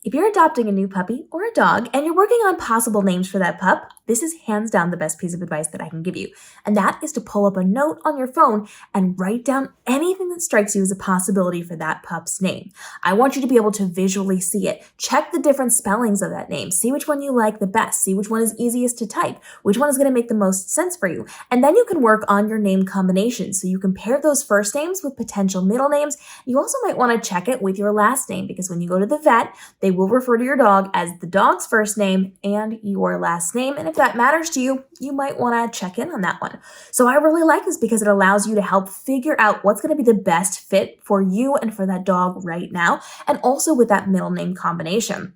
If you're adopting a new puppy or a dog and you're working on possible names for that pup, this is hands down the best piece of advice that I can give you. And that is to pull up a note on your phone and write down anything that strikes you as a possibility for that pup's name. I want you to be able to visually see it. Check the different spellings of that name. See which one you like the best. See which one is easiest to type. Which one is going to make the most sense for you. And then you can work on your name combinations. So you compare those first names with potential middle names. You also might want to check it with your last name because when you go to the vet, they will refer to your dog as the dog's first name and your last name. And if that matters to you, you might want to check in on that one. So I really like this because it allows you to help figure out what's going to be the best fit for you and for that dog right now, and also with that middle name combination.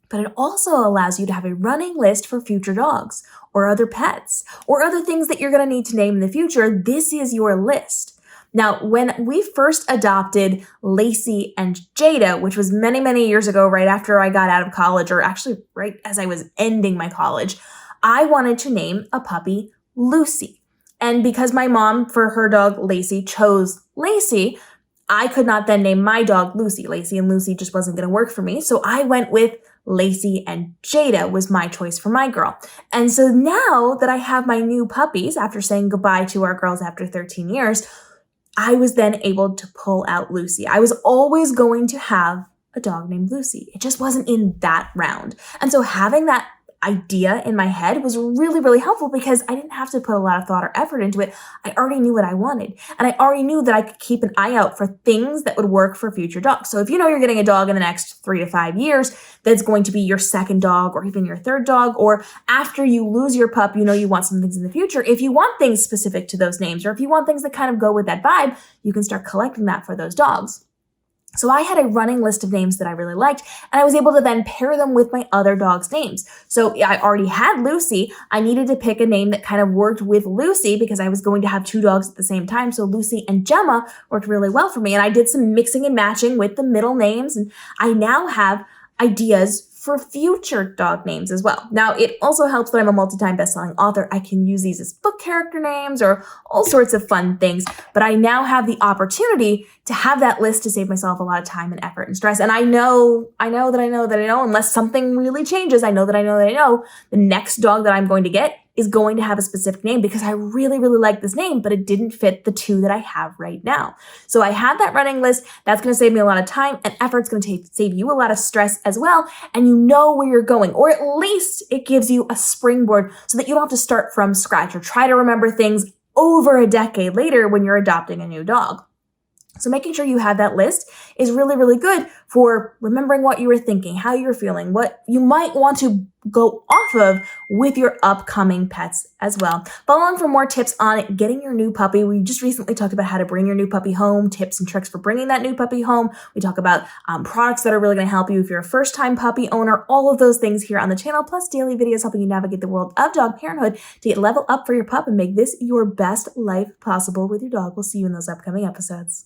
But it also allows you to have a running list for future dogs or other pets or other things that you're going to need to name in the future. This is your list. Now, when we first adopted Lacey and Jada, which was many, many years ago, right after I got out of college, or actually right as I was ending my college, I wanted to name a puppy Lucy. And because my mom, for her dog Lacey, chose Lacey, I could not then name my dog Lucy. Lacey and Lucy just wasn't going to work for me. So I went with Lacey and Jada was my choice for my girl. And so now that I have my new puppies, after saying goodbye to our girls after 13 years, I was then able to pull out Lucy. I was always going to have a dog named Lucy. It just wasn't in that round. And so having that idea in my head was really, really helpful because I didn't have to put a lot of thought or effort into it. I already knew what I wanted. And I already knew that I could keep an eye out for things that would work for future dogs. So if you know you're getting a dog in the next 3 to 5 years, that's going to be your second dog or even your third dog, or after you lose your pup, you know you want some things in the future. If you want things specific to those names, or if you want things that kind of go with that vibe, you can start collecting that for those dogs. So I had a running list of names that I really liked, and I was able to then pair them with my other dog's names. So I already had Lucy. I needed to pick a name that kind of worked with Lucy because I was going to have 2 dogs at the same time. So Lucy and Gemma worked really well for me. And I did some mixing and matching with the middle names, and I now have ideas for future dog names as well. Now, it also helps that I'm a multi-time best-selling author. I can use these as book character names or all sorts of fun things, but I now have the opportunity to have that list to save myself a lot of time and effort and stress. And I know, unless something really changes, I know the next dog that I'm going to get is going to have a specific name because I really, really like this name, but it didn't fit the 2 that I have right now. So I have that running list. That's going to save me a lot of time and effort. It's going to save you a lot of stress as well. And you know where you're going, or at least it gives you a springboard so that you don't have to start from scratch or try to remember things over a decade later when you're adopting a new dog. So making sure you have that list is really, really good for remembering what you were thinking, how you were feeling, what you might want to go off of with your upcoming pets as well. Follow along for more tips on getting your new puppy. We just recently talked about how to bring your new puppy home, tips and tricks for bringing that new puppy home. We talk about products that are really going to help you if you're a first-time puppy owner, all of those things here on the channel, plus daily videos helping you navigate the world of dog parenthood to get level up for your pup and make this your best life possible with your dog. We'll see you in those upcoming episodes.